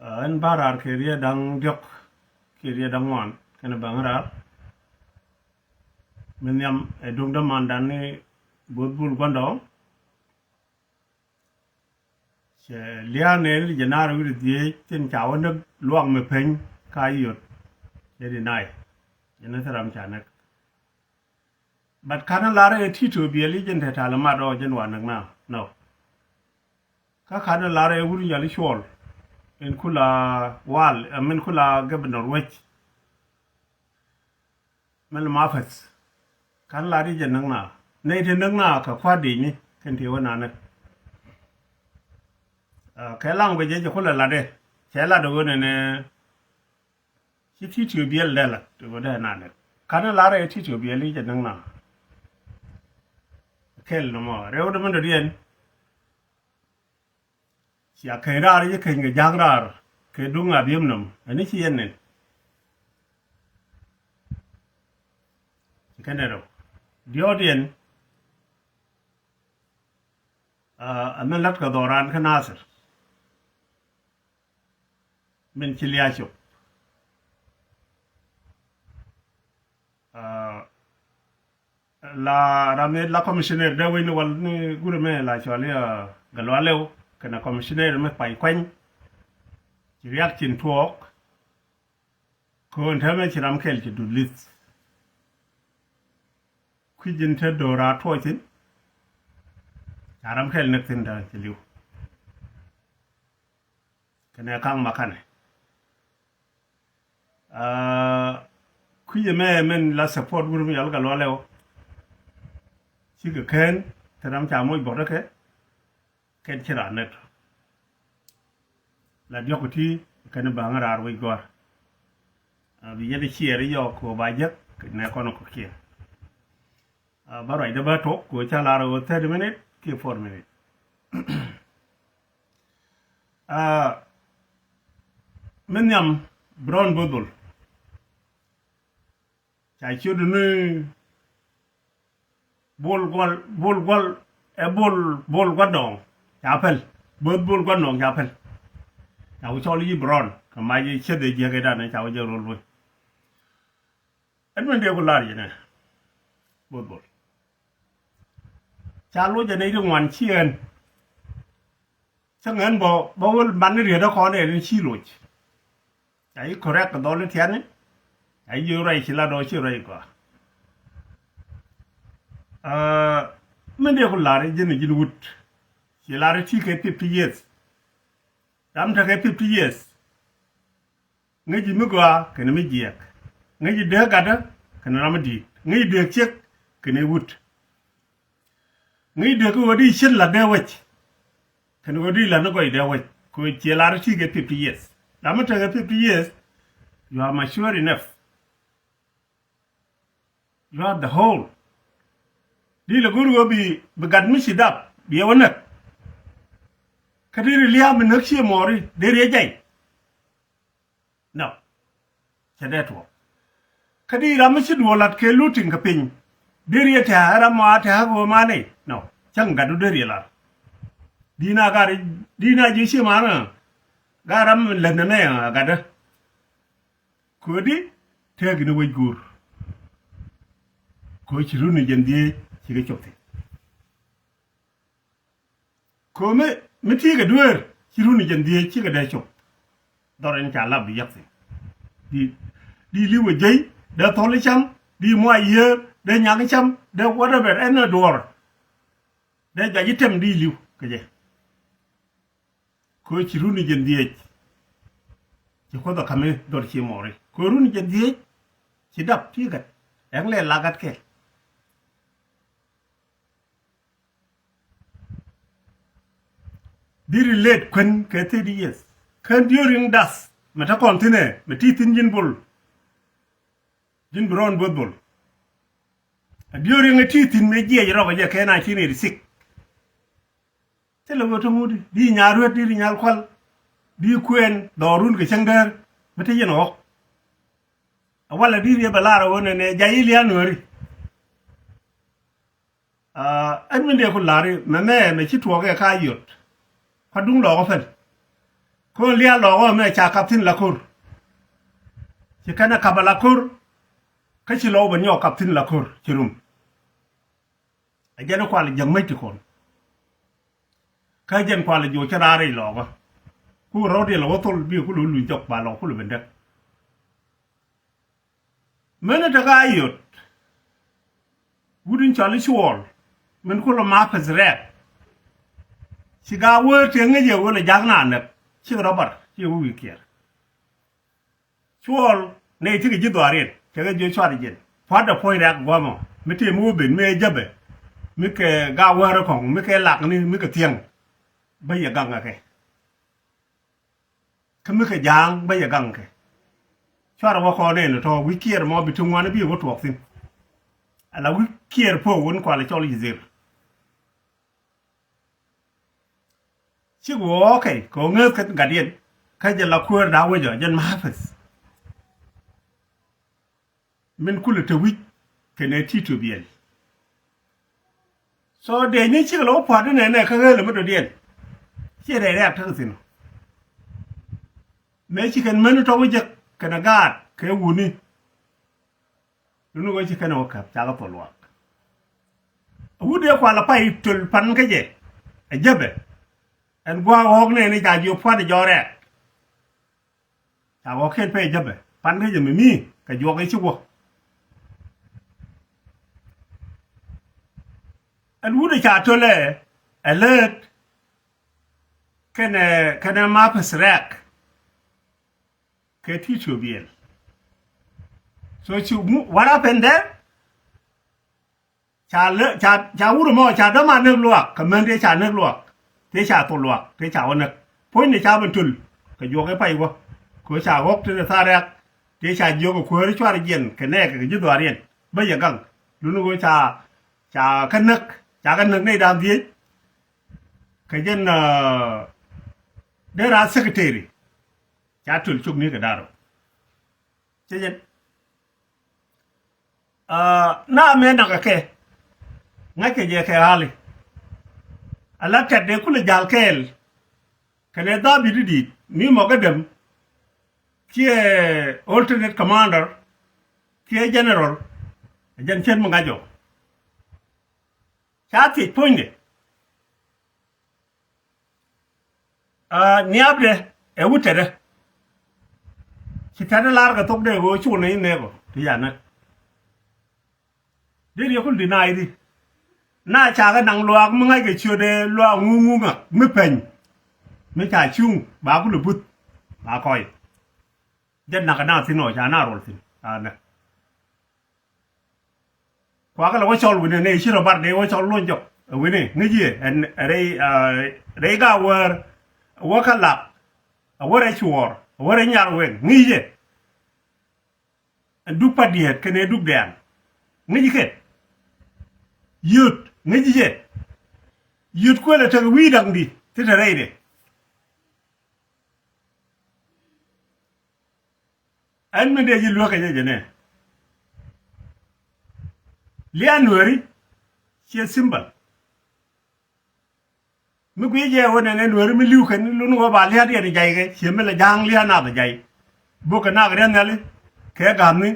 an barar keria dang diok keria dang wan kana bangarar menyam edung da mandani budbul gondo che liane li janar wi die ten chawan luang me pen kayot jadi nai yana saram chanak bat kana lare ti to bieli jen ta talama do jen wanak na no ka kana lare wuri yali shol en kula wal men kula governor wech men mafas kan lari jen nang na nei te nang na ka kwadi ni kan te wana na kai lang be je ko la de che la do ne ti to biel la to da na ne kana lare ti to bieli jen nang na kel no mo rew do men do yen sia kai ra ri kai ga jang ra ke dunga biem nam ani chi yen ne kanero diodien amen lat ka doran kanasir min chiliacho la ramed la commissioner de wini wal ni gurme la chali galwalew kana commissioner me pai kwen riak chin tuok ko ntame chiram kel ci dulit kujin te dora toitin charam kel nek tin da ci liw kana kang makane kuje me men la support gurme yal galwalew ci ga ken taram cha moy borda ke ken chira net la diokoti kana bangarar wi gor bi yede chiere yo ko bajak ne kono ko kier barai da bato ko cha la ro 30 minute ki 4 minute men yam brown bodol cha chudu ne bol gol e bol godong chapel bol godong chapel chaw choli brown kamaji chede jege da ne chaw je rol boy admen de ko lar yene bol chalu je ne ding wan chien changen bo wol man ri da ko ne ni chi loj ai correct do le tiane ai yu rai chi la do chi rai ko men de ko lar je ne jin wut chi lar chi ke 50 years dam ta ke 50 years ngeji mi gwa ke ne mi jiek ngeji de gada ke ne ramadi ngeji de chek ke ne wut ngeji de ko wadi shin la de wech ke ne wadi la no ko de wech ko chi lar chi ke 50 years dam ta ke 50 years you are mature enough you are the whole di la guru bi gad mi sidap bi wonak kadiri liya min nakshi mori dere jay no chadeto kadiri ramshi dolat ke lutin ka pin dere ta harama ta go mane no chang gadu dere la dina ji shi mana garam lanna ne gada kodi tegi no wajgur ko chiru ni jende ci ga chokte ko me ti ga duer chiru ni jende ci ga da chok doren cha lab yakse di liwe jey da tole cham di mo ye da nyang cham da whatever en door da ga yitem di liw ke je ko chiru ni jende ci ko da kame dor ci more ko ru ni jende ci dap ti ga en le lagat ke diri late kwen ke 30 years kan during das mata continue meti tin jin brown bol during a tin me je ro ba je kana chini risik tele woto mudi di nyaaru di nyal kwal di kwen dorun ke changar mata yen ok wala di re balara wona ne jayili anori admin de ko lari me chi tuoge ka yot fa dung lo ko fel ko lia lo wa me cha kaptin la kur ci kana kabala kur ka ci lo ba nyo kaptin la kur ci rum a jana ko la jang mai ti kon ka jen ko la jo cha ra ri lo ga ku ro di lo tol bi ku lu jok ba lo ku lu ben dak mena daga yot wudin chali chuol men ko lo ma pezre ci ga wor te ngeje wala jagna ne ci robar ci wu wikier chuol ne ti gi doaret te ga jo chwari jen fa da point rak gomo mi te mu ben me jabe mi ke ga wor ko mi ke lak ni mi ke tieng ba ya gang ke mi ke jang ba ya gang ke chwara wa ko ne to wikier mo bi tungwa ne bi wo tok sin ala wikier po won ko la choli zir chi wo okay ko nge ka gadien ka je la kuer da wo jo jen ma hafes min kula te wik ke ne tito biel so de ni chi lo po de ne ka le mo do dien chi re re ta sin me chi kan menu to wo je kana gad ke wuni lunu go chi kana wakap ta ga polwa wude ko la pay tul pan ke je a jabe en gwa hok ne ni ja jo pa de jore ta go ken pe jabe pan ke je mi ka jo ke chi wo en wude cha to le alert kana ma pasrak ke teacher biel so chi what happened there cha wuro mo cha da ma nek luak ka men de cha nek luak te cha to luak te cha won point ne cha ban tul ka jo ke pai wo ko cha hok te sa rak te cha jo ko ko ri chwar jen ke ne ka ju do rien ba ya gang lu no go cha kan nek ne dam die ka jen de ra secretary cha tul chuk ni ka daro che jen na me na ka ke ngake je ke hali ala tedde kula jal kel kene da bididi mi mo gadem ki alternate commander ki general jen chen mo ngajo chati poinde niable e wutere ci tane larga tok de go chu ne nego ti yana de yo kul dinai di na cha ga nang luak mo ngai ke chu de lo ngu nga mi pen mi cha chung ba ku lu but ba koi den na ka na ti no cha na rol tin na kwa ga lo chol wi ne shi ro bar de wo chol lon jok wi ne ngi ji en re ga wo ka la wo re chuor wo re nyar wen ngi je du pa diet ke ne du den ngi ji ke yut ngi je yut ko la tan wi dang di ti tare de an me de ji lo ka je ne lianori ci symbol mi gwi je wona ne nori mi liu kan lu no ba lia de jai ke ci me la jang lia na ba jai bo ka na ren nali ke gam ni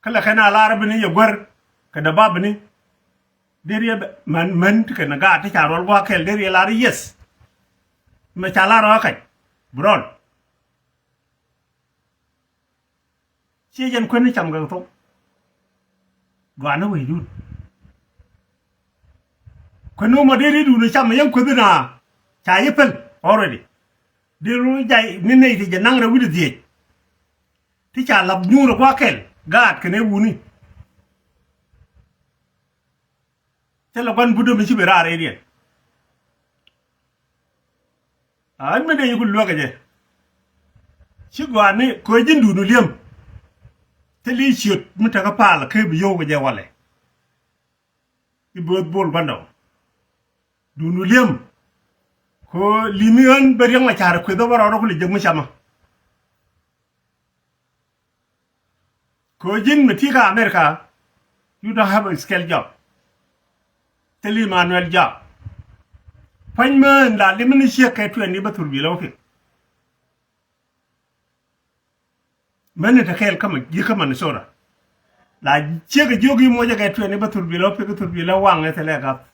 kala kana larab ni ya gwar ka da bab ni deriya man ka na ga ta charol wa kel deriya lar yes me chala ro kai bron ci jen ko ni cham ga to gwa na wi dun ko no ma deri du na cham yan ko dina cha yepel already de ru jai ni ne ti janang ra wi de ti cha lab ñu ro wa kel gaat ke ne wuni te la ban budo mi ci be rare rien an me de yugul lo ga je ci gwa ni ko jindu nu liem te li ciot mu ta ka pala ke bi yo ga je wale i bol bando du nu liem ko limion bari nga char ko do baro ko li jëm chama ko jin mi tika America you don't have a skill job tell you manual job Fine man, la lemon share catch and neighbor to be located. Many the hell come, you come on the soda. Like check a jogi moja get to a neighbor to be located to be low one at a leg up.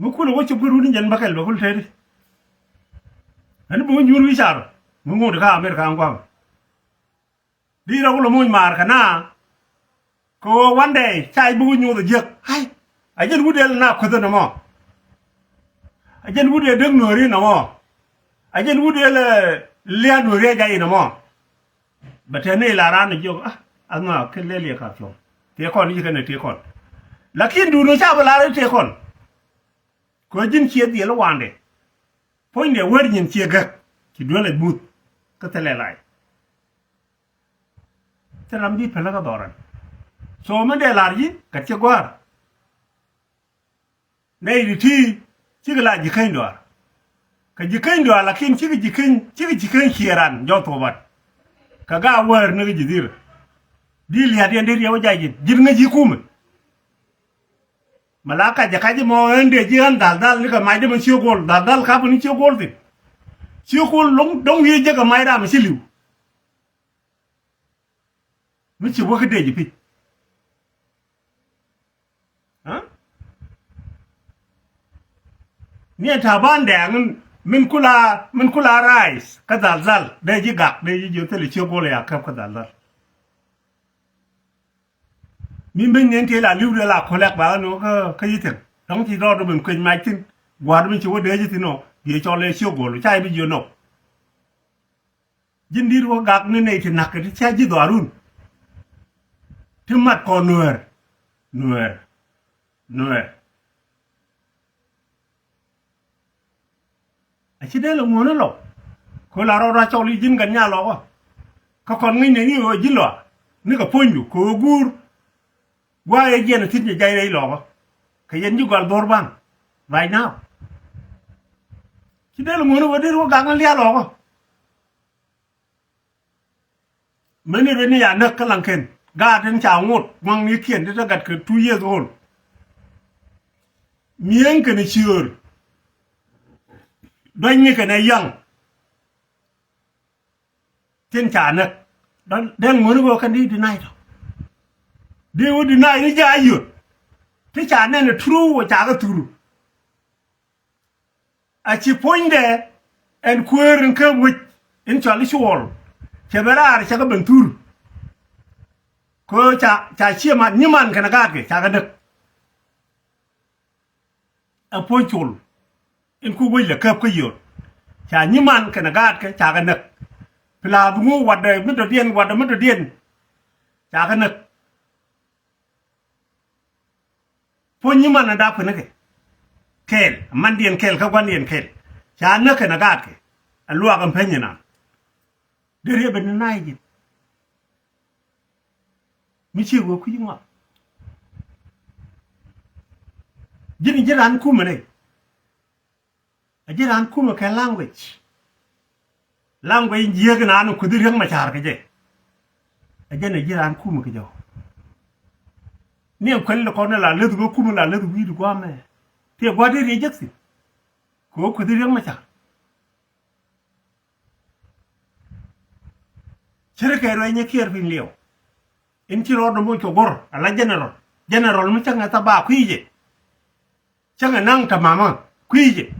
Mukulu watch a good running and buckle local trade. And when you wish out, Mumu the car American one. Dear old moon mark, go one day, chai boo knew the jerk. Hi, I just would not cut no more. I just would don't know no more. I just would learn to read no more. But a nail around the joke, I'm not kill Lily a capsule. Take on, you can take on. Lucky do not have a lot to take on. Couldn't hear the yellow one day. Point the word in Tiaga to dwell a boot. Catalai. Tell them deep Pelagadoran. So, Made Largy, got your guard. Nay, the tea, Chigala Jikandor. Kajikandor, like in Chicken Kieran, Jotobat. Kaga were Nuggidir. Deal had ended your jacket, Jirnajikum. Malaka Jakaji mo and the Jiran Dal, like a Madam and Shugol, Dal Capon in Shugoldi. Shugol long, don't you take a Madam Silu? Which you work a day, you pick. Huh? Near Taban, Minkula rice, Kadalzal, Dejigak, Deji tell Chogolia, Capcadal. Mimbin until I live la collect Balano, Kayitan. Don't you know them Queen Martin? What means you would know? The Chole Shogol, Chai, you know. Jindir were got native Nakati Chaji Darun. Too much for Nuer. I said, Monolo. Colaro Racholi Jim Ganyalo. Cocon in you or Gilo. Nicka Punju, Kogur. Why again a city Jay Law? Kayan you got Borban right now. She tell Mono what did work on Lialo. Many Renia Nakalanken, Garden Chawot, one you can't got 2 years old. Mien can assure. Don't you can a young. Tin Chana. Then Mono can be denied. They would deny the Jayu. Teach and then a true what I got through. At she point there and queer and come with in Charlie Wall. Chabera, Chagabantur. Cocha, Chachima, Niman Kanagaki, Chagadak. A pointul in Kuwil, the Kapkayo. Chaniman Kanagaki, Chaganak. Pilabu, what the Middle what the Middle Chaganak. Ponyman and Dapanake. Kale, Mandian Kale, Kawanian Kale. Chanak and Agake, a Luag and Penina. They have been denied it. Michi will queen up. Didn't get uncumane. I did uncumaka language. Language Yagan could hear my charge. Again, I get uncumaka. Near Quella Corner, little go Kumula, little weed guame. Dear, what did reject it? Go with the young matter. Cheraka Rania Kirvin Leo. In Chiro the Mocho Gor, a la general. General Michanga Taba, Quije. Changa Nangta Mama, Quije.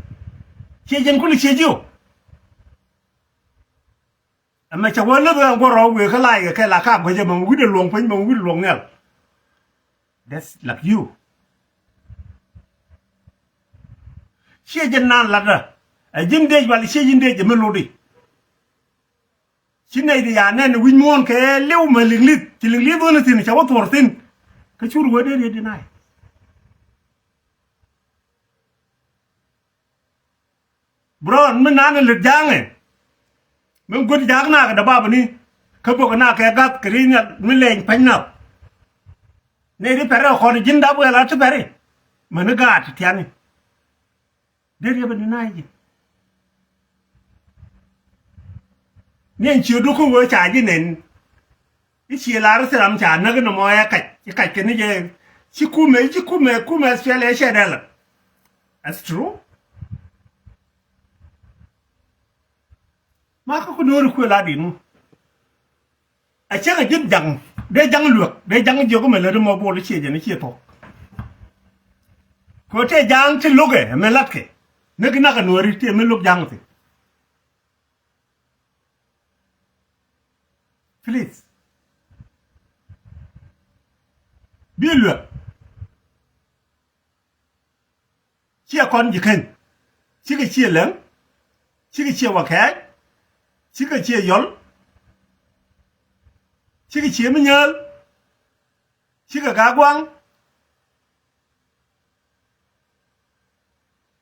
Chajan Kulichu. A match of one little Goro will like a Kalaka, but you with a long pen, with long nail. That's like you. She did not ladder. I didn't date while she did the melody. She made the yarn and we won't care, little melling lit till you live on it in a shower or thin. Because you were there deny. Brown, Manana lit young. No good Jagna, the Babani, Kapokanaka got Karina, Milling, Penal. Nady Perro, Jinda, well, at the berry. Managat, Tiani. Did you ever deny it? Nen Chuduku were charging in. It's a lot of Ram Chanagan or Moya, you catch any Chikume spele shedela. That's true. Maka ko nori ko la dinu. A changa jin jang, de jang luok, de jang jogo me le mo bolo che je ne che to. Ko te jang te loge me latke. Ne gina ka nori te me log jang te. Please. Bi luok. Chia con gì khen, chỉ cái chia lớn, chỉ cái chia hòa khá, chỉ cái chia yếm, chỉ cái chia mới nhớ, chỉ cái cá quăng,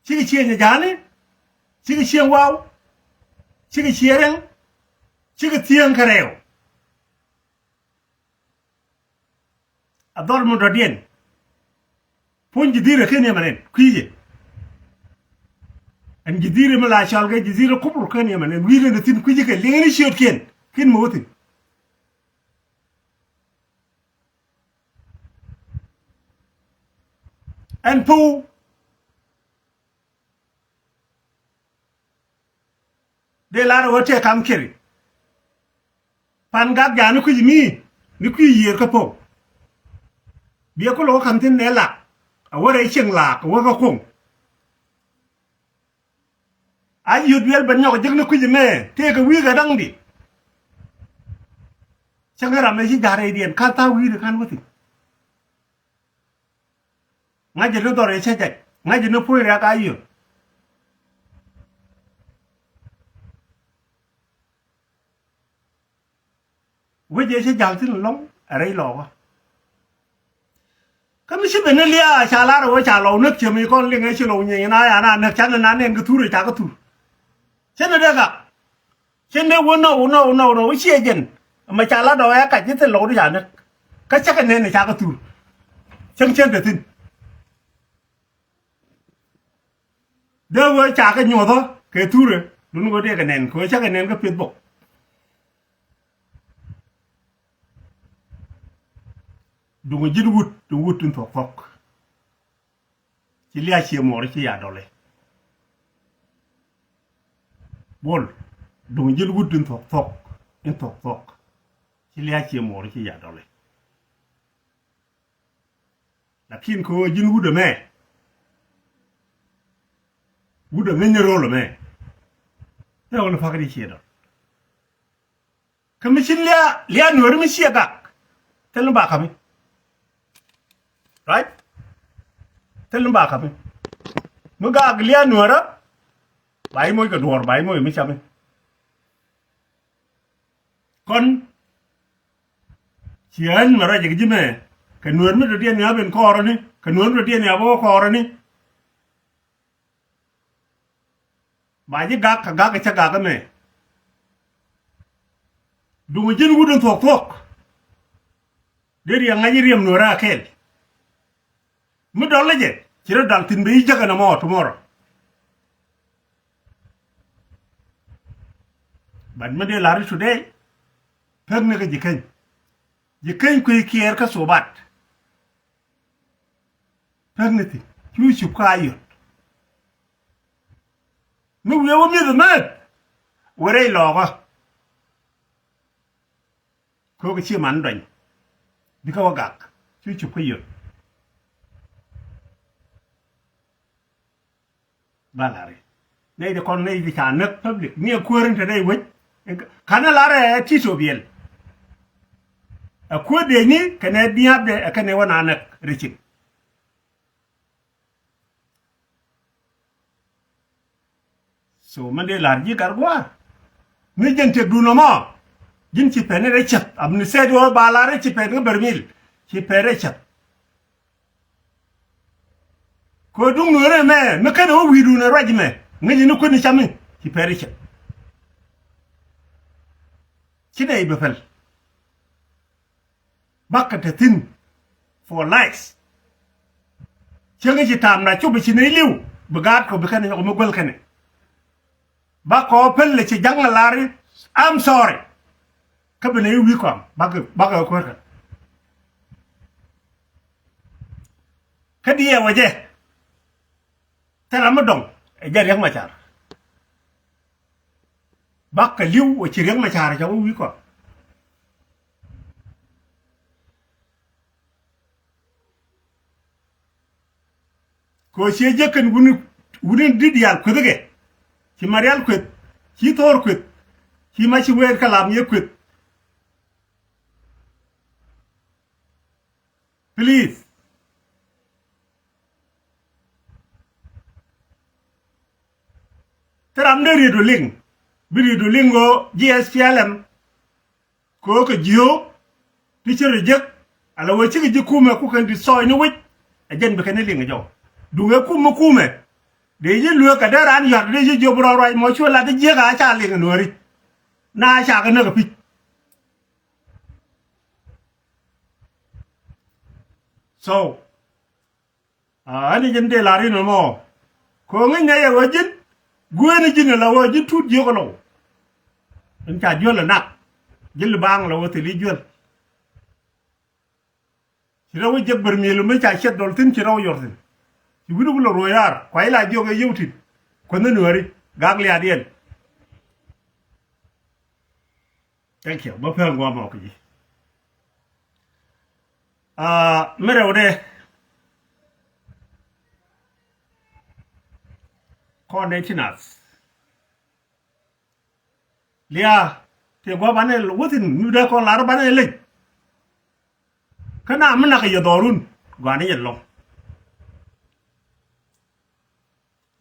chỉ cái chia nhà giá này, chỉ cái chia wow, chỉ cái chia đen, chỉ cái tiếng cà rèo, à đó là một trò điên, phun chỉ đi được cái này mà nên quý gì. En jidire mala shalga jidire kubur kan yaman wile na tin kuje ke lengani shot ken moti en pu de lara wote kam keri pan gab janu kuje mi ni kuy yer ka po biya ko lo kam tin ne la awore cheng la ko ka kong ai yud wel ban nyoko jegna kuji me te ka wi ga dang di changara me ji jare dien ka ta wi de kan wati ngaje no dore che che ngaje no puira ka yu weje che jal tin long are lo wa ka mi shi benelia cha la ro cha lo nak che mi kon le ngai chi lo nyi na ya na nak chan na nen ka tu ro cha ka tu chen de ga chen de wono che jen ma cha la do ya ka ji te lo ri ya nak ka cha ka nen cha ka tu chen de tin de wo cha ka nyo tho ke tu re lu ngo de ka nen ko cha ka nen ka pet bo du ngo jid wut tin thok thok ci liya ci mo ri ci ya dole bol du ngo jid wut tin thok thok ci liya ci mo ri ci ya dole la kin ko jin wude me wude ngene rolo me ya wona fakari ci do kamishin liya no ri mi ci ga tel ba kami right telum ba kami muga aglia nuara bai moy ka dor bai moy mi chame kon chien mara je jime ka nuor mi do dien ya ben koro ni ka nuor do dien ya bo koro ni ba ji ga ka cha ga ka me du jin wudun thok deri nga ji riem nuara kel mu dolle je ciro dal tin be jaga na mo tomorrow ban me de lari today peg ne ga jikan ku kier ka sobat peg ne ti chu ka ayo nu yewo mi de met wore lo ga ko ga chi man doñ bi ka wagak chu ko yo balare nei de kon nei di kanak public ni kurante dai waj kana lare ti sobiel ko de ni kana biya de kana wana nak ricin so mande larji gargwa ni jente dunoma jin ci pene rechat amni sedo balare ci pene bermil ci pere chat ko dung nore me kana o widu na rajme ngi ni ko ni chami ci pere chat ci day be fel bakata tin for likes ci nga ci tam na ci be ci ne liw bu gaat ko be kana ko mo gol kane ba ko pel ci jangalari I'm sorry ka be ne wi ko baga ko ka kadi ya waje tara madong e jar yang machar bakka liw o ci yang machar ja wi ko ko ci jekan wuni didiyal ko dege ci marial ko ci tor ko ci ma ci wer kalam ye ko please teram ne rido ling birido lingo GSPLM ko jiyo ti ci rejek ala wo ci ji kuma ku kan di soy ni wit a jen be kan linga jaw du nga kuma de yi lu ka daran yar de ji jobro roy mo ci la de je ga cha linga nori na cha ga na ga pi so ani jen de la ri no mo ko nga ya wajin guene jine la wajin tut je ko lo en cha jol nak jil bang la wote li jol ci raw jebber mi lu me cha chet dol tin ci raw yortin ci wudu lo royar kwai la joge yewti ko na nori gagli adien thank you ba fa ngwa mo ko ji mere ode ko netinas lia te gwa banel wotin nu da ko lar banel kana amna ka yadorun gwani yello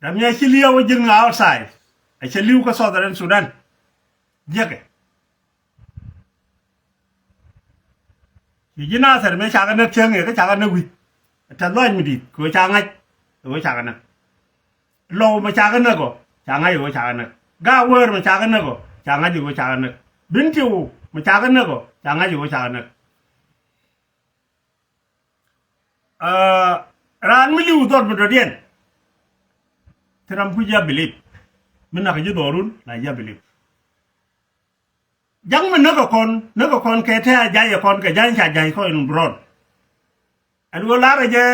dam ya chiliya wo jing outside a chiliu ka southern Sudan jege yina ser me cha ga na cheng ka cha ga na wi ta loin mi di ko cha ngai ko cha ga na lo ma cha ga na ko cha ngai ko cha ga na ga wer ma cha ga na ko cha ngai ko cha ga na bin tiu ma cha ga na ko cha ngai ko cha ga na ran mi liu dor do dien teram ku ja bilip min na ka ji dorun na ja bilip jang men na ko kon ke ta ja ya kon ke jan cha ja ko in bron an go la je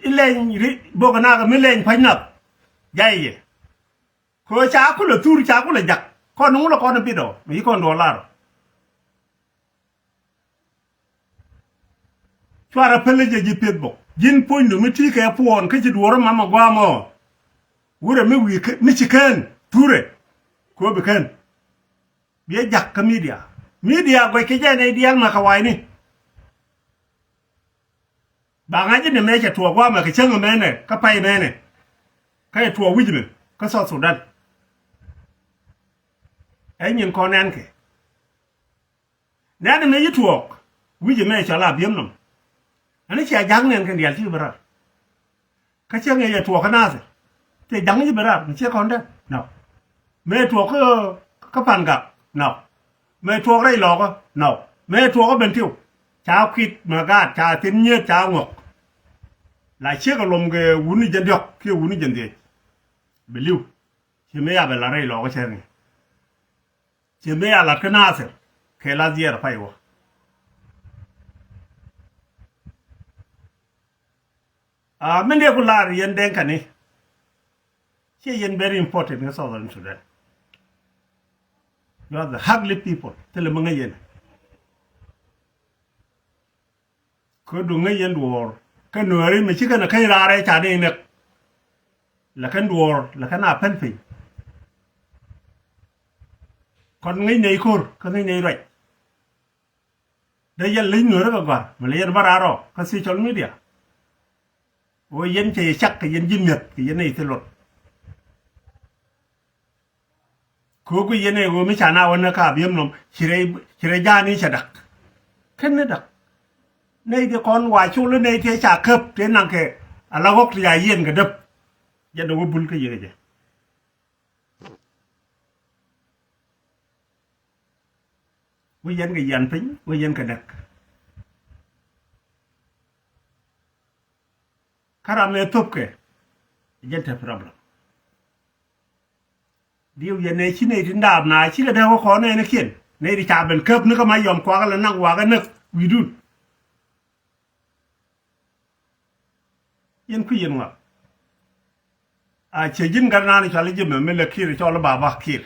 ilen ri bo ga na ga mi len phanap ja ye ko cha ku le tur cha ku le jak kon nu lo kon pi do mi kon do la chwara pele je ji petbo jin poindu mi ti ke puon ke ji duoro mama gwa mo wure mi wi mi chiken ture ko be kan biya jak ka media go ke jane dial ma kawai ni ba nga ji ne me ke tuwa gwa ma ke chen me ne ka pai me ne ka e tuwa wijme ka so Sudan ai nyin ko nan ke na ne me yi tuwa wijme cha la biem no ani cha jang nen kan dial ti bara ka chen ye tuwa ka na se te jang ji bara ni che kon da no me tuwa ka pan ga no me tuwa rai lo ko no me tuwa ko ben tiu cha khit ma ga cha tin nye cha ngok la che ka lom ge wuni jen yok ke wuni jen de beliu che me ya be la rai lo ko chen ni che me ya la ka na se ke la dier pai wo men de ko lar yen den kani che yen very important in Southern Sudan. You are the hardly people tele mga yen ko du nga yen wor ka nuari me chika na kai rare cha de ne la kan wor la kana pen fi kon ngai nei kur ka ngai nei rai de yen lin nuara ka gwa me le yen bararo ka social media o yen che chak ka yen jin net ka yen nei telot ko yene go mi chana wona ka biem nom chire jani chadak ken dak nei de kon wa chu le nei te cha khep te nang ke ala gok ya yen ga dep ya do bul ke yege je wi yen ga yan pin wi yen ka dak karam ne top ke jente problem diu ye ne chi ne tin dab na chi le da ko ko ne kien ne di cha ben kep ne ka ma yom kwa ga na wa ga ne wi dun yen ku yen nga a chejin garna ni chale jeme mele kir chola baba kir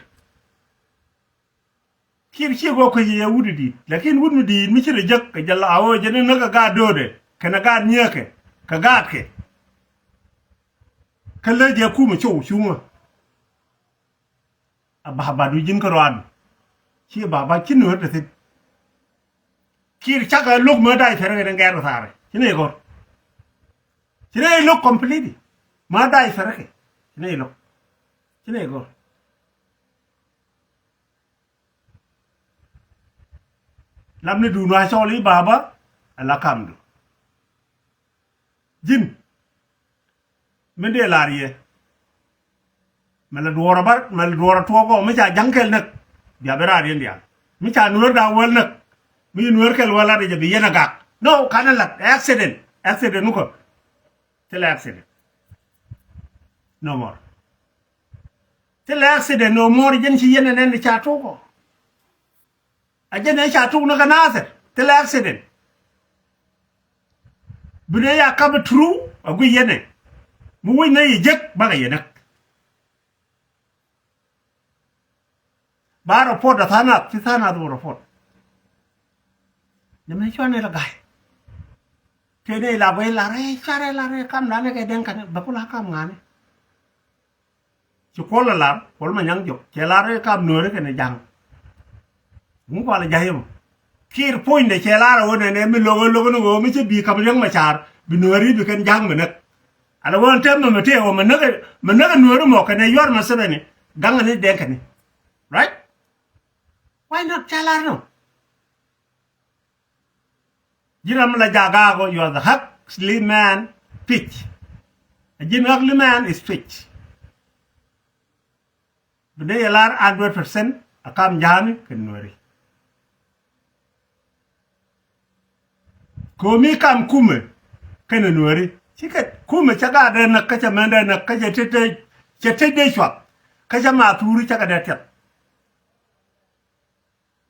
chi go ko ye wudi di lakin wudu di mi ci rejek ka jalla awo jene naga ga dode kana ga nyeke ka ga ke kala je ku mu chu shuma baba du jin ko ran chi baba kin no de sit kir chaka lok ma dai fere ga ngar sare chine go chine lok completely ma dai fere ke chine go lamne du no soli baba ala kamdu jin mende lariye mala duwara togo mi cha jankel nak biya bera rien dia mi cha nur da wal nak mi nur kel wala de bi yena gak no kana lat accident nuko tel accident no more tel accident no more jen ci yena nen cha togo ajene cha togo na kanase tel accident bune ya ka true agu yene mu wina yejek baga yenak ba report da thana do report ne me chwane la gai te ne la bai la re kam na ne ke den kan ba kula kam ngane ci ko la ko ma nyang jok ke la re kam no re ke ne jang mu ko la jayem kir point de ke la ro ne mi logo no mi ci bi kam yang ma char bi no ri bi kan jang me nak ala won tem ma te o ma naga no ro mo kan yor ma sebe ni gang ni den kan right why not chalano jiram la jaga go you are the Huxley man pitch a jin Huxley man is pitch bide yalar 100% akam jami kenori komi kam kume kenori chiket kume chaga de na kacha menda na kacha tete de shwa kacha ma turu chaga de tet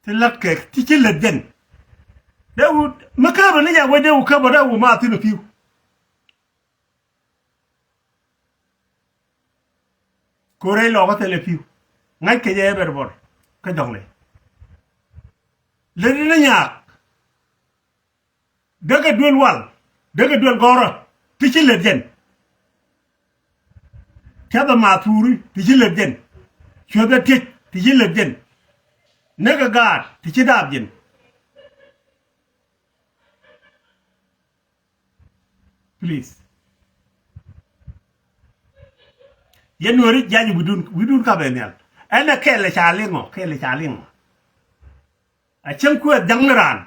tilat ke tichilet den Dawud makaba ne ya wade u kaba da u ma tinu fiu kore lo ko tele fiu ngai ke je berbor ka jongle le dina nya daga duel goro tichilet den kaba ma turu tichilet den shoda tit tichilet den naga gad tichidab den please yen wori jaji budun ka benel ana kele chalingo a chen ku dangran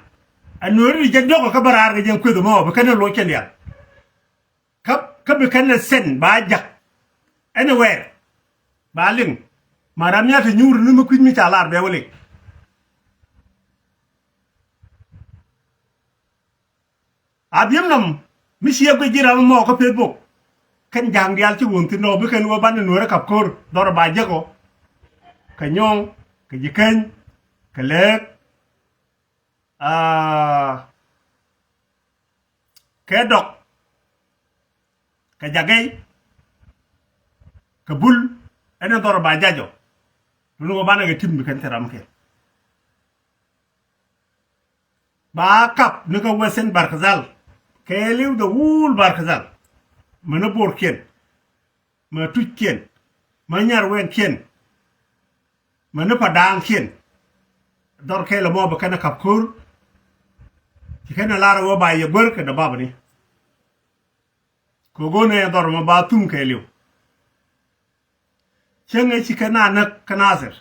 anori je dogo ka barar ga jen ku do mo ba kana lo ken ya ka be kana sen ba jak anywhere ba ling maram ya te nyur nu ma kwin mi chalar be wole abiyam nam mi siya ko jira mo ko Facebook kan jang dial ci won tino bi kan wo ban no ra kap kor dor ba jago ka nyong ka jikany ka lek ka dok ka jagay ka bul ene dor ba jajo lu wo ban ga tim bi kan teram ke ba kap ni ko wesen barkazal keliu da wul barkazal mana bor ken ma tuj ken ma nyar wen ken mana padang ken dor kele mo ba kana kapkur ki kana lara wo ba ye gor ka da babani ko gone dor ma ba tum keliu chenge ci kana nak kanazer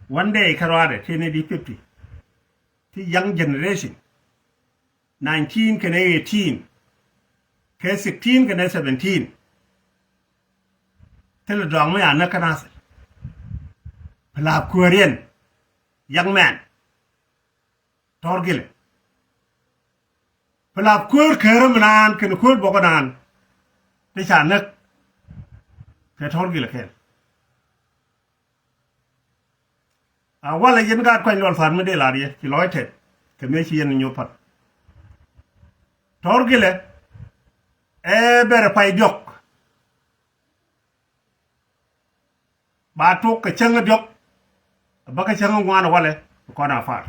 one day karwade tene di 50 ti young generation 19 kene 18 ke 16 kene 17 tele dong me ana kanas pla korean young man torgil pla kor kere manan kene kor bogonan te chanak ke torgil ke wala yen ga ko lol fan me de la rie ci loyte ke me ci yen ñu pat torgile bere pay diok ba to ka changa diok ba ka changa ngwana wale ko na far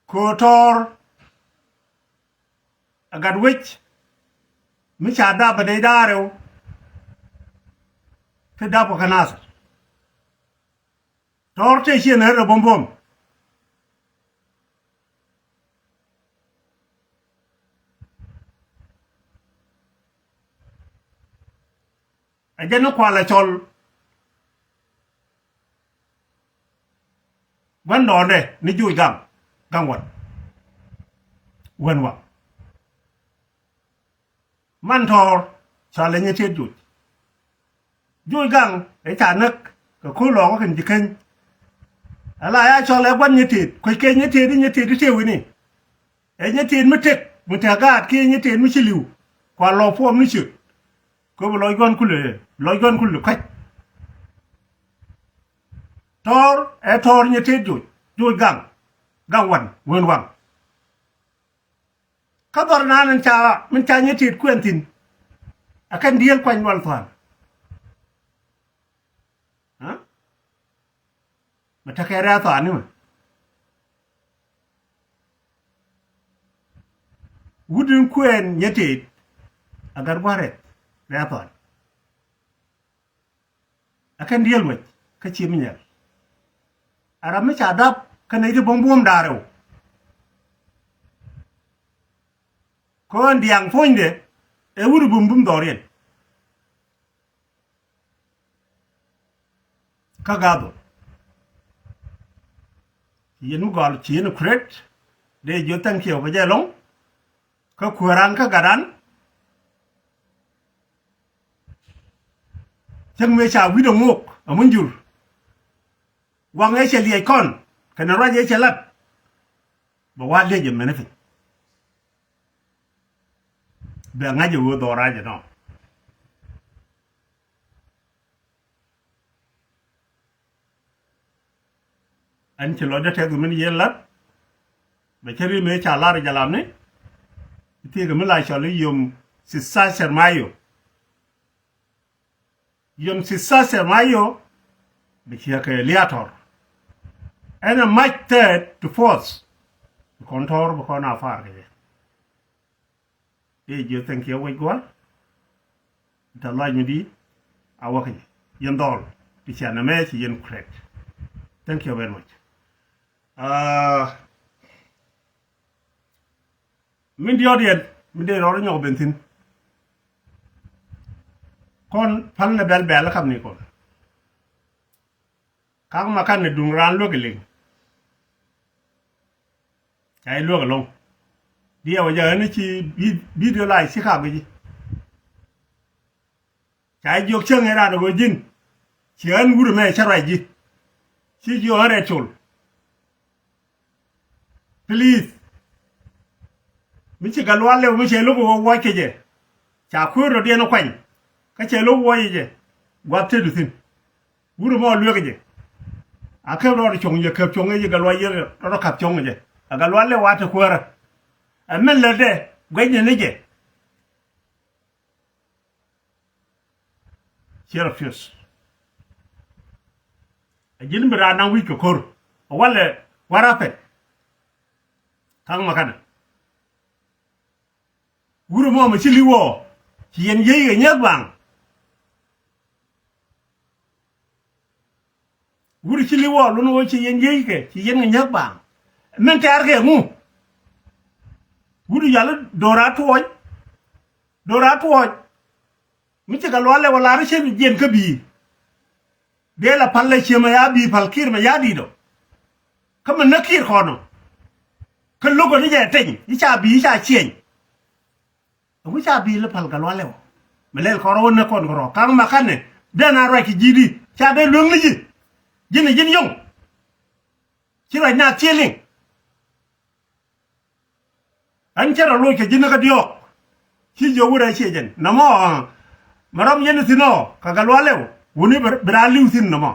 ko tor agad wich mi cha da ba dai daro te da ko kanas tor te shi na ro bom bom ajana kwala chol wan donde ni juj gam wan wa man tor chale nye chet juj gang e cha nak ko ku lo ko kin jiken ala ya chole wan nye tit ko ke nye tit te wini e nye tit mutek mutagat ki nye tit mu chiliu kwa lo fom ni chut ko loy gon kule khách tor nye tit juj gang wan ka dor na nan cha min cha nye tit kwentin akan diel kwany wal twan ha mata kera twan ni wudin kwen nye tit agar waret ra twan akan diel wet ka chi minyal ara mi cha dap kana ide bom daro ko ndiang fonde e wuru bum dorien ka gado yenu gal chinu kret de jotan kiyo ba jalong ka kuran ka garan chang me cha wi dong ngok amun jur wang e che liai kon kana ra je che lat ba wa le je mena fi be nga je wo do ra je no an che lo de te gu men ye lat ba che ri me cha la ra jalam ne ti ga me la cha li yum si sa sermayo yom si sa sermayo be che ka liator and a might third to force contour ba ko na far ke e je thank you wait gol ta la ñu di awak yen dol ti ci na me ci yen correct thank you very much min di odien min de ro ñoo bentin kon fal na bel xam ni kon kang ma kan ne dung ran lo ke ling ay lo ga long dia wa ja ni ci video lai si kha bi cái dược chương hay là đồ jin chỉ ăn guru mẹ chả phải gì chỉ chịu ở đây chôn please mình chỉ cần loan leo mình chỉ lúc quay cái gì chả khuyên rồi đi nó quanh cái chỉ lúc quay gì quạt thế được tin guru mò lừa cái gì à cái đó là chồng gì cái chồng cái gì cái loan gì nó khập chồng cái gì à cái loan leo quạt thế khuyên rồi à mình là đây quay gì này gì here of yours ajin bra na wi ko kor wala warape tang makana guru mo ma chili wo ci yen yey ga ñak bang guru chili wo lu no ci yen yey ke ci yen ga ñak bang men tar ke mu guru yalla dora toy mi ci ga lolé wala reche bi jen ka bi de la palle ci ma ya bi pal kir ma ya di do kama nakir khono kan logo ni je teñ yi cha bi cha chien mu cha bi la pal ga lolé ma lel ko ro ne kon ko ro kan ma xane de na ro ki jidi cha de lung li ji jin yong ci ra na chieling an cha ro lo ke jin ka dio ci jo wura che jen na mo maram yen sino kagalwa lew woni bra liw sin no mo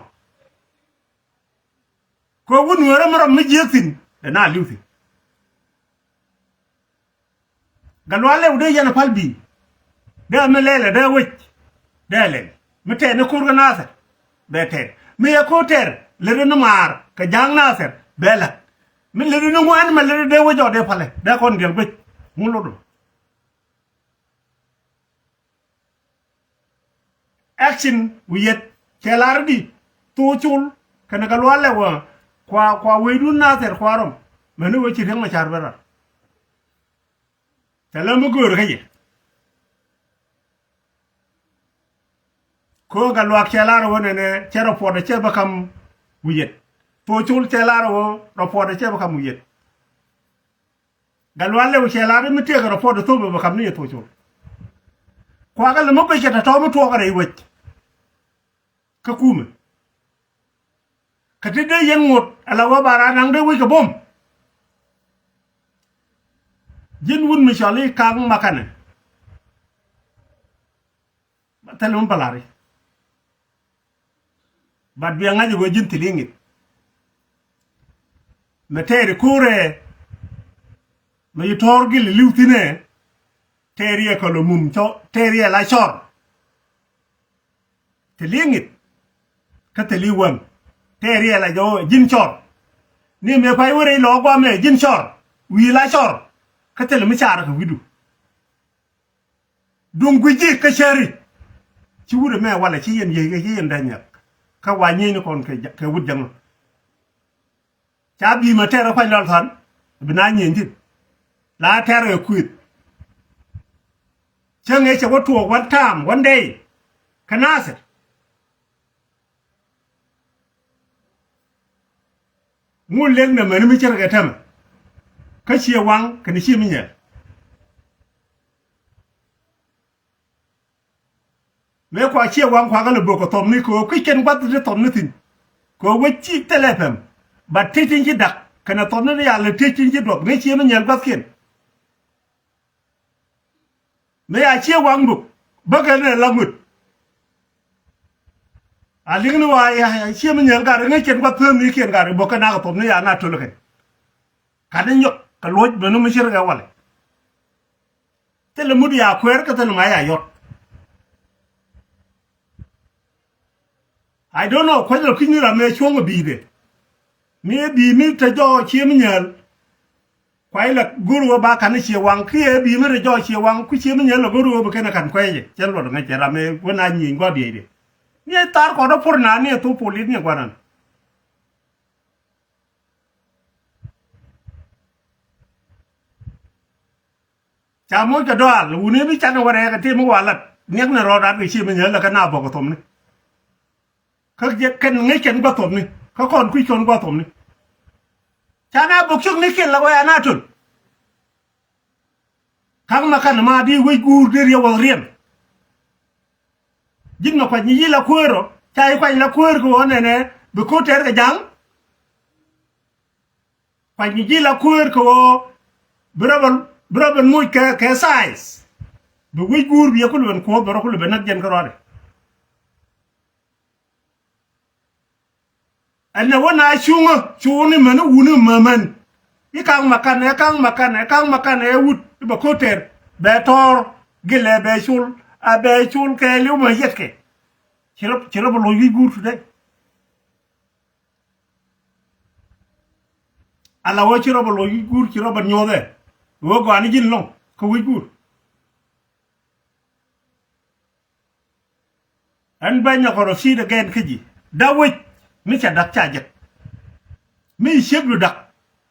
ko woni wara maram mi jeksin na liw sin galwale ude yana palbi da melele da wich da len mete ne kurga nasir bete me ya koter le no mar ka jang nasir bela me le no ngwan me le de wojo de pale da kon gel be mu lodo action wiyet kelardi to chul kana galwale wa kwa weidun nasir kwarom menu we ci ma char bara tala mu gor kaye ko galwa kelaro wona ne cero podo ce bakam wiyet to chul kelaro wo ro podo ce bakam wiyet galwale wo kelaro mi te ro podo to bakam ni to chul kwa gal mo ko ce ta to mu to gara yiwet ka kuma ka tide yen ngot ala wa bara nang de wi ka bom jin wun mi shali kang makane telum balari bad bi ngaji go jin tilingi metere kure me yitor gil liwtine teriya ko lo mum to teriya la chor tilingi ka teliwan teriya la jo jin chor ni me fay wore lo gwa me jin chor wi la chor ka tel mi chara ka widu dum guji ka shari ci wude me wala ci yen yen danya ka wani ni kon ka wud jang cha bi ma tere fa lol tan bina nyen tin la tere kuit chenge che watu one time one day kanase mu len na mani mi cere ga tama ka ci wang ka ni ci mi nya me kwa ci wang kwa ga le boko tom ni ko ken bat de tom ni tin ko wacci telepem ba titin ci dak kana tom ni ya le titin ci dok ne ci mi nya ba ken me ya ci wang bu ba ga ne la mut aling wa ya ci mi nya ga ne ken ba pem ni ken ga bo ka na ka tom ni ya na to le ken kada nyok ka loj benu mishir ga wale tele mudi ya kwer ka tele maya yot I don't know kwajal kinira me chongo bibe me bi mi ta jo chiem nyel kwai la guru ba kan chi wang kie bi mi jo chi wang ku chiem nyel guru ba kana kan kwaje chen lo nga jera me wona nyi ngwa bi de ni tar ko do purna ni to polit ni kwanan chamo ka doal wune bi chan wore ka timu wala nek na ro dat chi mi nyel la kana bo ko tom ni ka je ken ngai ken ko tom ni ka kon ku kon ko tom ni chana bok chuk ni ken la wa na tun kang ma kan ma di we gur de ya wal rien jin ma kwa ni la kuero chai kwa la kuero ko ne ne bu ko ter ka jang kwa ni la kuero ko brabal muy ke size bu we gur bi ko ben ko baro ko ben nak jen ko rode ana wana chuni manu wunu maman ikang makan e wut ba ko ter be tor gile be chul ke lu ma yetke chiro bo lo wi gur de ala wo chiro bo lo wi gur chiro ba nyode wo go ani jin long ko wi gur an banya ko ro si de gen kiji da wi mi cha dak cha jet mi sheblu dak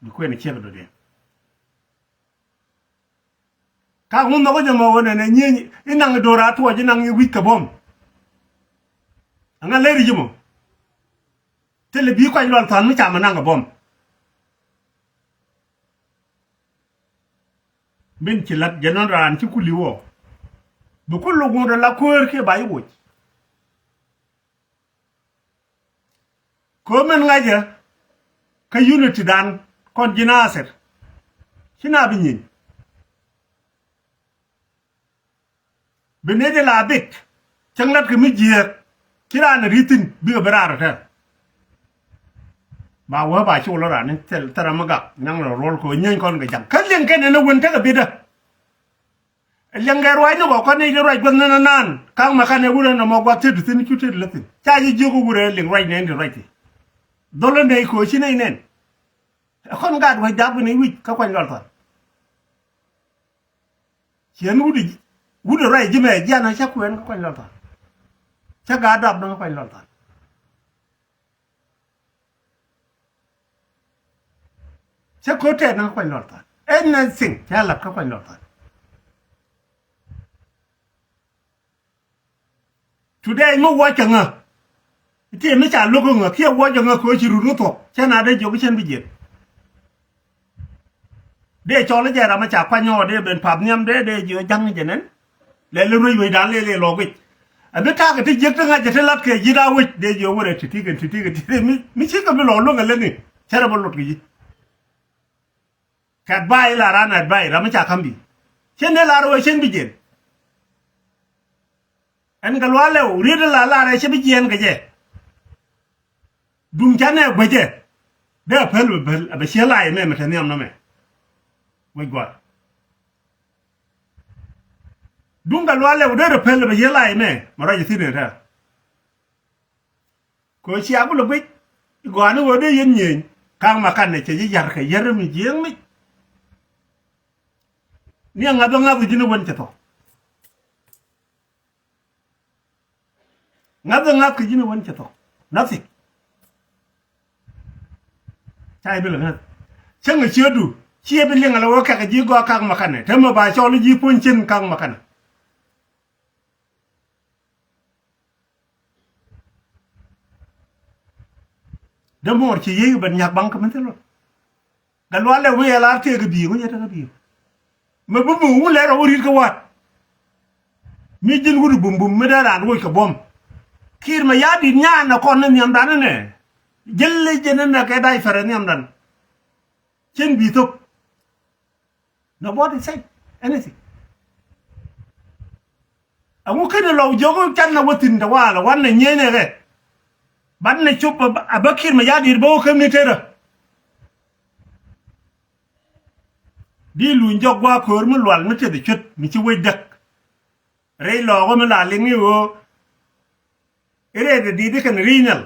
bi ko ne chelo do de ka hun no ko jama wona ne nyi inang do ra to jinang wi ka bom anga leri jimo tele bi ko lol tan mi cha mananga bom bin ci lat janon ran ci kuli wo bu kullu gondo la koor ke bayi wo ko men ngaja ka unity dan kon jinaser kina bi nyin benede la bit changlat ke mi jier kirana ritin bi ga barara ta ba wa ba chu lo ran tel taramaga nang lo rol ko nyen kon ga jam kallen ken na won ta ga bida yang garwai no ko ne rai gwan nan kang makane wure no mo gwa tidu tin kutir latin cha ji jogo wure ling rai ne ndi rai ti dole ne ko shi ne nen kon gad wa dab ne wi ka kwan lol ta chen wude rai jime jana cha kwen ka kwan lol ta cha ga dab no kwan lol ta cha ko te na kwan lol ta en na sing cha la ka kwan lol ta today mo wa changa ti me cha lo ko nga kia wa changa ko chi ru no to cha na de jo chen bi je de cho le ja ra ma cha kwa nyo de ben pap nyam de jo jang je nen le lu ri dan le lo wi a be ta ga ti je ta ga je ta lat ke ji da wi de jo wo re ti ga mi chi ka me lo lo nga le ni cha ra bo lo ki kat bai la ra na bai ra ma cha kam bi chen ne la ro chen bi je en galwa le ri de la re che bi jen ga je dung cha ne gwe je de pel be che lai me me ta nyam no me we gwa dung galwa le de pel be che lai me ma ra ji ti ne ta ko chi a bu lo bi gwa no wo de yen nyin kang ma kan ne che ji yar ka yer mi jeng mi ni nga do nga bu ji no won che to ngap ki jini won chato nothing chai bil ngat chang chedu chie bi linga lo ka ji go ka makane tama ba cho lu ji punchin ka makane de mor chi yi ban nyak bang ka man telo gal wale wi la te ga bi ko yeta ga bi ma bu mu le ro ri ka wat mi jin wuru bum bum me da ran wo ka bom kir ma yadi nya na kon ne nyam dan ne jelle jene na ke dai fere nyam dan chen bi tok nobody say anything amu kene lo jogo chan na watin da wala wan ne nyene re ban ne chup abakir ma yadi bo ke mi tere di lu njogwa kor mu lwal mi te de chut mi ci we dak re lo go mi la lingi wo ere de di kan rinal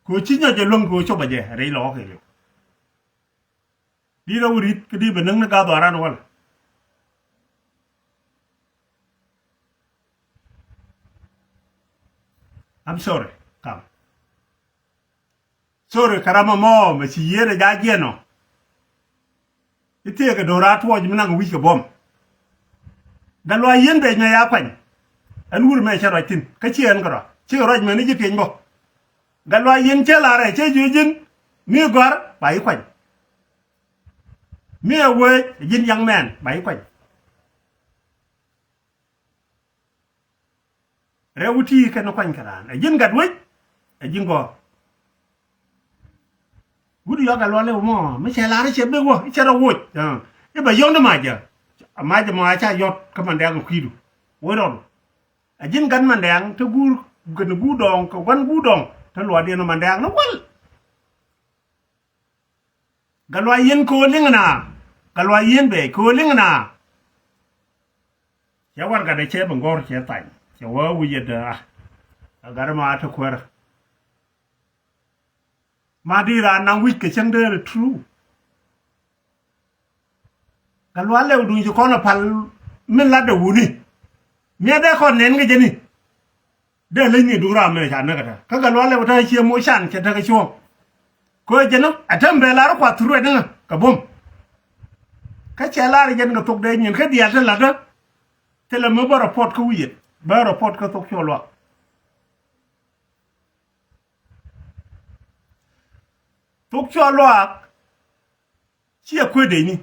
ko chi nya je long ko cho ba je re lo ke di ra urit ke di benang na ga do ran wal I'm sorry kam sorry karama mo ma chi yere ja je no ite ga do ra to ji na wi ke bom dan wa yen be nya ya kwan an wur me cha tin ka chi an kara chi roj me ni ji ken bo galwa yen che la re che ju jin mi gor bai kwan mi we jin yang men bai kwan rewuti ka no kwan kara jin gad we jin go wudu yo galwa le mo me che la re che be wo che ra wo e ba yong na ma ja ma cha yot ka man da ko kidu wo ron ajin gan mandang to gur gan gu dong ko gan gu dong to lo de no mandang no wal galwa yen ko lingna galwa yen be ko lingna ya war ga de che bangor che tai che wa wi yeda agar ma ta kwar ma dira na wi ke chang de true galwa le du ji ko na pal min la de wuni me da ko nen ga jeni de le ni dura me cha na ga ka ga lo le ta chi mo shan ke ta ga chuo ko jeno atam be la ko tru de ka bom ka che la ri jen ga tok de nyin ka dia ta la da te le mo ba report ko wi ba report ka tok chuo lo tok chuo lo chi ko de ni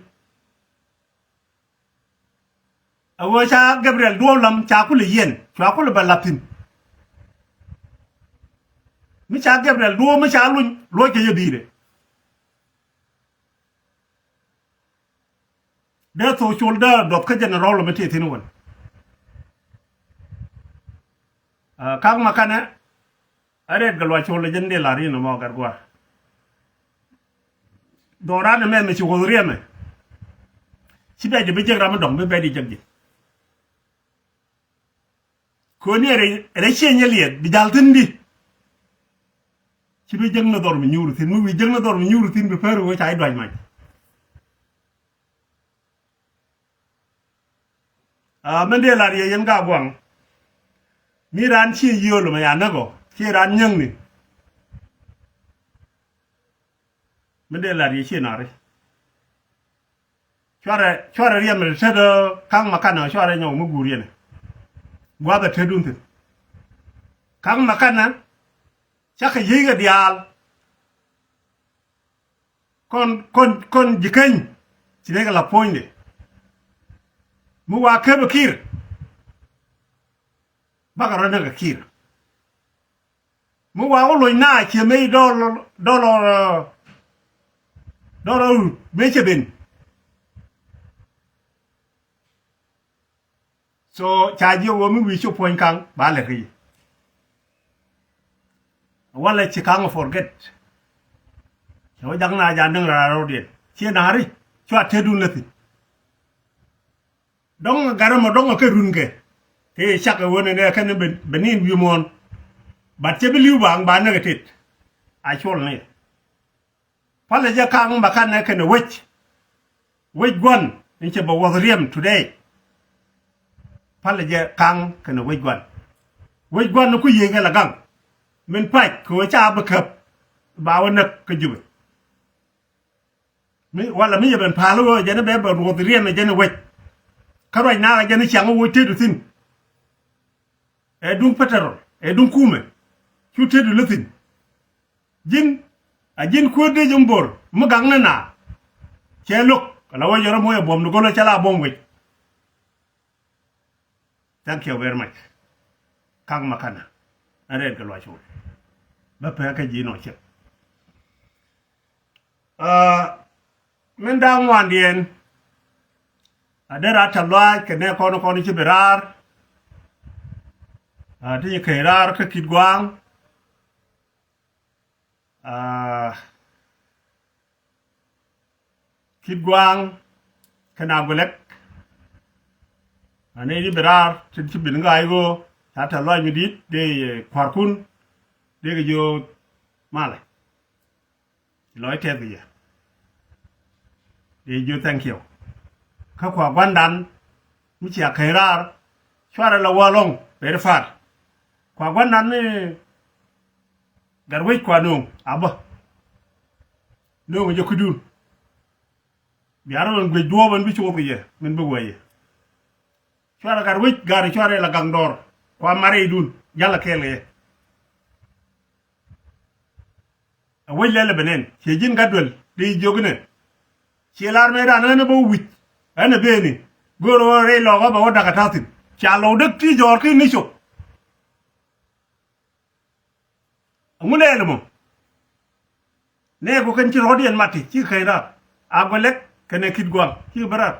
awo cha Gabriel do lam cha ku le yen cha ku le balatin mi cha Gabriel do mi cha luñ lo ke yebi de to shoulder dot ka general me te tin won kang makana are galwa chole jende la ri no mo gar gwa do ran me me chi ko rieme ชิบะจะไปเจอรามันดองไปดีจังดิคนนี้อะไรเชี่ยเนี่ยเลียดบิดาลทินดิชิบะจังน่ะดอร์มิยูรุทินมึงวิจังน่ะดอร์มิยูรุทินไปเพื่อรู้ว่าใช้ด้วยไหมมันเดี๋ยวลาเรียยังกากวางมีร้านชี้ยูรุมาอย่างนั้นก็ชี้ร้านยังนี่มันเดี๋ยวลาเรียชี้นารีชัวร์เรียนมันเสด็จข้างมากันเนาะชัวร์เรียนยังมุกูเรียนกว่าแบบเทดุนถึงข้างมากันนั้นชักยี่กับเดียลคนจิกันที่ได้กับลับพอยน์เลยมัวเคยบคีร์บักรันกับคีร์มัวก็ลอยหน้าเชื่อไม่ดอลไม่ใช่เป็นso charge wo mi wi chu point kang ba le ri wala chi kang forget so jang na ja nang ra ro de chi na ri chwa te dun le ti dong garam dong ke run ke te chak wona ne kan benin wi mon ba che bi liu bang ba na ke tit a chol ne pala ja kang ba kan ne ken wech gon ni che ba wo riem today pala je kang kana wei gwan no ku yenge la gang men pai ko cha ba kap ba wona ka jube mi wala mi ben palo je na be ba ro rien na je na wei ka roi na je na chang wo te du tin e dun petrol e dun kume ku te du lutin jin ko de jumbor mu gang na che lok la wa yoro mo bom no ko la chala bom wei thank you very much kang makana are ga lo chu ba pa ka ji no che men dang wan dien adara talwa ke ne ko ni chi berar ti ke rar ka kit gwang kit gwang kana golek ane ni berar tin ci bin ngay go ta loy mi dit de kwarkun de ga yo male loy te bi de yo thank you ka kwa gwandan mi ci akairar shwara la walong be fat kwa gwandan ni garwe kwa no aba no yo kudun biaro ngwe do ban bi ci wo bi men bu waye chwara gar wich gari chwara la gangdor kwa mare dun yalla kele awai lele benen che jin gadwel di jogne che lar me da na bo wich ana beni goro re lo ga ba daga tatin cha lo dak ti jor ki ni cho ngule le mo ne ko kan ci rodien matti ci khayra agolek kene kit gwam ci barat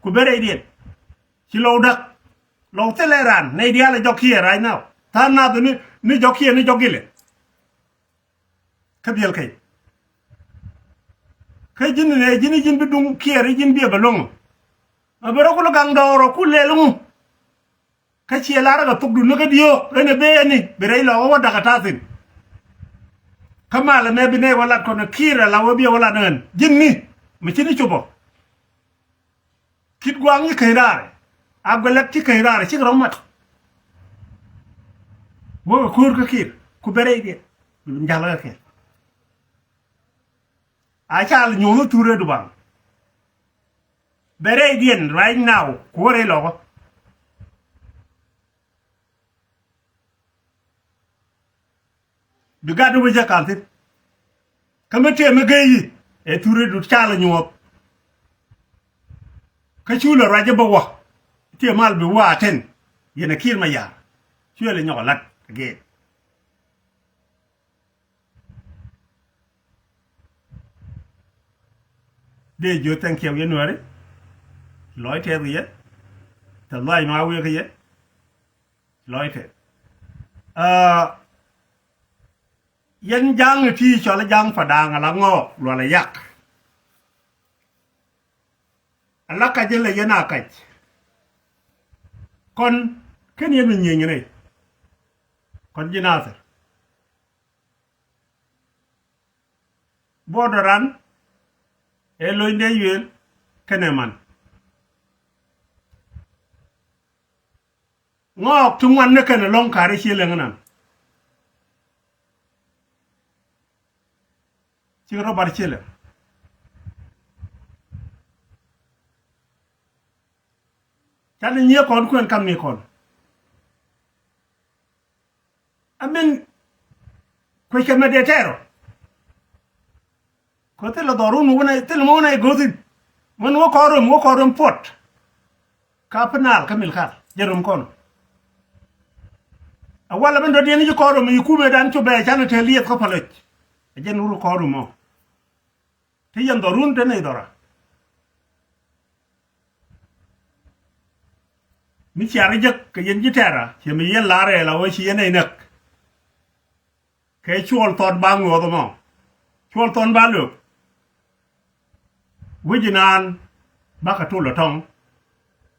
ku bere dien ci lo dak lo teleran ne dia la jokier right now tan na do ni jokier ni jogile kabiel kay jin bi dung kier jin bi balong abaro ko gang doro ku lelum ka ci la ra tuk du no ka dio ene be ni be rey lo wa daga tatin kamala ne bi ne wala ko no kira la wo bi wala nan jin ni mi ci ni chubo kit gwang ni kay dare agolek ci kay rare ci romat bo ko ko kir ku bere ide njala ke acha al nyolo ture du bang bere ide right now ko re logo du gadu be jakalti kamete me gayi e ture du chala nyop ka chula raje bo wa tie mal bi wa ten yena kir ma ya chue le nyok lat ge de jo thank you yenore loy te ye ta loy ma wi ke ye loy te yen jang ti cho la jang fa dang la ngo lo la yak alla ka jelle yana kaj kon ken yen nyi ngi kon jinasir bodoran e loy ndey wel keneman ngok tungwan ne ken long kare chi lenganan ci robar ci le tan ñe kon ko kam ni kon amen ko ke medetero ko te lo dorun wona te mo wona godin mon wo korum pot ka penal kamil khar jerum kon awala ben do deni korum yikume dan to be tan te liet ko palech jen wuro korum mo te yan dorun te ne dora mi ci ara jek ke yen jitera ci mi yen lare la wo ci yen ay nak ke ciol ton ba ngodo mo ciol ton ba lu wijinan baka tulo tong